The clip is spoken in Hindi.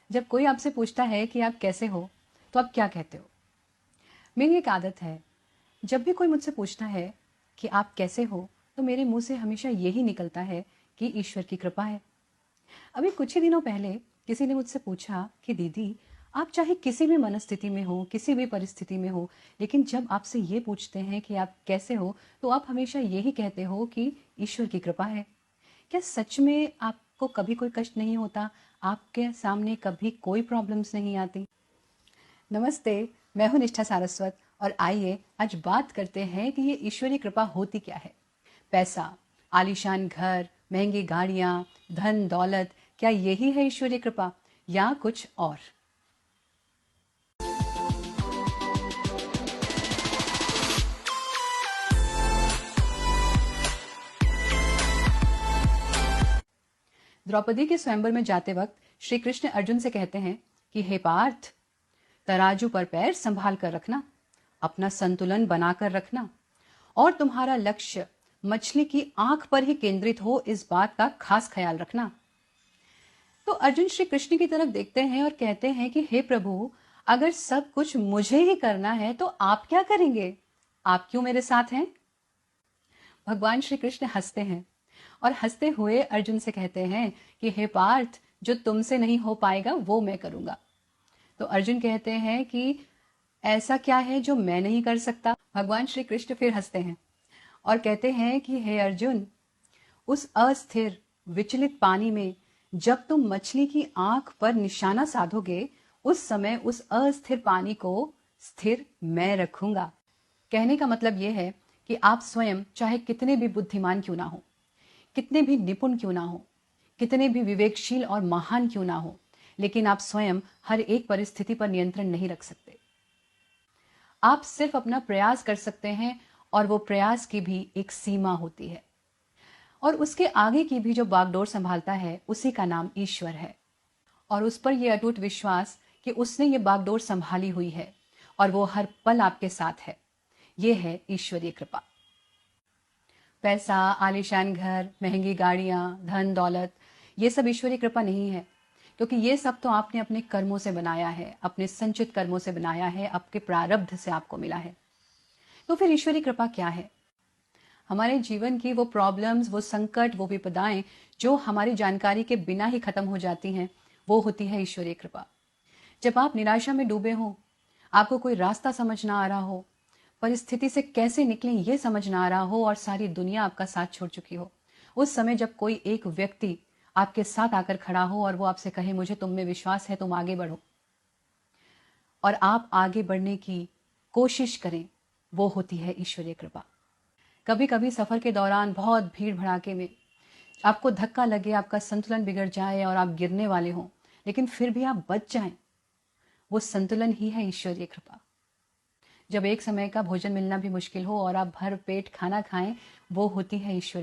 जब कोई आपसे पूछता है कि आप कैसे हो, तो आप क्या कहते हो? मेरी एक आदत है, जब भी कोई मुझसे पूछता है कि आप कैसे हो, तो मेरे मुंह से हमेशा यही निकलता है कि ईश्वर की कृपा है। अभी कुछ ही दिनों पहले किसी ने मुझसे पूछा कि दीदी, आप चाहे किसी भी मनस्थिति में हो, किसी भी परिस्थिति में हो, लेकिन जब आपसे ये पूछते हैं कि आप कैसे हो, तो आप हमेशा यही कहते हो कि ईश्वर की कृपा है। क्या सच में आपको कभी कोई कष्ट नहीं होता? आपके सामने कभी कोई प्रॉब्लम्स नहीं आती? नमस्ते, मैं हूं निष्ठा सारस्वत और आइए आज बात करते हैं कि ये ईश्वरीय कृपा होती क्या है। पैसा, आलीशान घर, महंगी गाड़ियां, धन दौलत, क्या यही है ईश्वरीय कृपा या कुछ और? द्रौपदी के स्वयंवर में जाते वक्त श्री कृष्ण अर्जुन से कहते हैं कि हे पार्थ, तराजू पर पैर संभाल कर रखना, अपना संतुलन बनाकर रखना और तुम्हारा लक्ष्य मछली की आंख पर ही केंद्रित हो, इस बात का खास ख्याल रखना। तो अर्जुन श्री कृष्ण की तरफ देखते हैं और कहते हैं कि हे प्रभु, अगर सब कुछ मुझे ही करना है तो आप क्या करेंगे? आप क्यों मेरे साथ हैं? भगवान श्री कृष्ण हंसते हैं और हंसते हुए अर्जुन से कहते हैं कि हे पार्थ, जो तुमसे नहीं हो पाएगा वो मैं करूंगा। तो अर्जुन कहते हैं कि ऐसा क्या है जो मैं नहीं कर सकता? भगवान श्री कृष्ण फिर हंसते हैं और कहते हैं कि हे अर्जुन, उस अस्थिर विचलित पानी में जब तुम मछली की आंख पर निशाना साधोगे, उस समय उस अस्थिर पानी को स्थिर मैं रखूंगा। कहने का मतलब यह है कि आप स्वयं चाहे कितने भी बुद्धिमान क्यों ना हो, कितने भी निपुण क्यों ना हो, कितने भी विवेकशील और महान क्यों ना हो, लेकिन आप स्वयं हर एक परिस्थिति पर नियंत्रण नहीं रख सकते। आप सिर्फ अपना प्रयास कर सकते हैं और वो प्रयास की भी एक सीमा होती है और उसके आगे की भी जो बागडोर संभालता है उसी का नाम ईश्वर है। और उस पर यह अटूट विश्वास कि उसने ये बागडोर संभाली हुई है और वो हर पल आपके साथ है, ये है ईश्वरीय कृपा। पैसा, आलीशान घर, महंगी गाड़ियां, धन दौलत, ये सब ईश्वरीय कृपा नहीं है, क्योंकि ये सब तो आपने अपने कर्मों से बनाया है, अपने संचित कर्मों से बनाया है, आपके प्रारब्ध से आपको मिला है। तो फिर ईश्वरीय कृपा क्या है? हमारे जीवन की वो प्रॉब्लम्स, वो संकट, वो विपदाएं जो हमारी जानकारी के बिना ही खत्म हो जाती हैं, वो होती है ईश्वरीय कृपा। जब आप निराशा में डूबे हो, आपको कोई रास्ता समझ ना आ रहा हो, परिस्थिति से कैसे निकलें ये समझ ना आ रहा हो और सारी दुनिया आपका साथ छोड़ चुकी हो, उस समय जब कोई एक व्यक्ति आपके साथ आकर खड़ा हो और वो आपसे कहे मुझे तुम में विश्वास है, तुम आगे बढ़ो, और आप आगे बढ़ने की कोशिश करें, वो होती है ईश्वरीय कृपा। कभी कभी सफर के दौरान बहुत भीड़ भड़ाके में आपको धक्का लगे, आपका संतुलन बिगड़ जाए और आप गिरने वाले हों, लेकिन फिर भी आप बच जाएं, वो संतुलन ही है ईश्वरीय कृपा। जब एक समय का भोजन मिलना भी मुश्किल हो और आप भर पेट खाना खाएं, वो होती है ईश्वरीय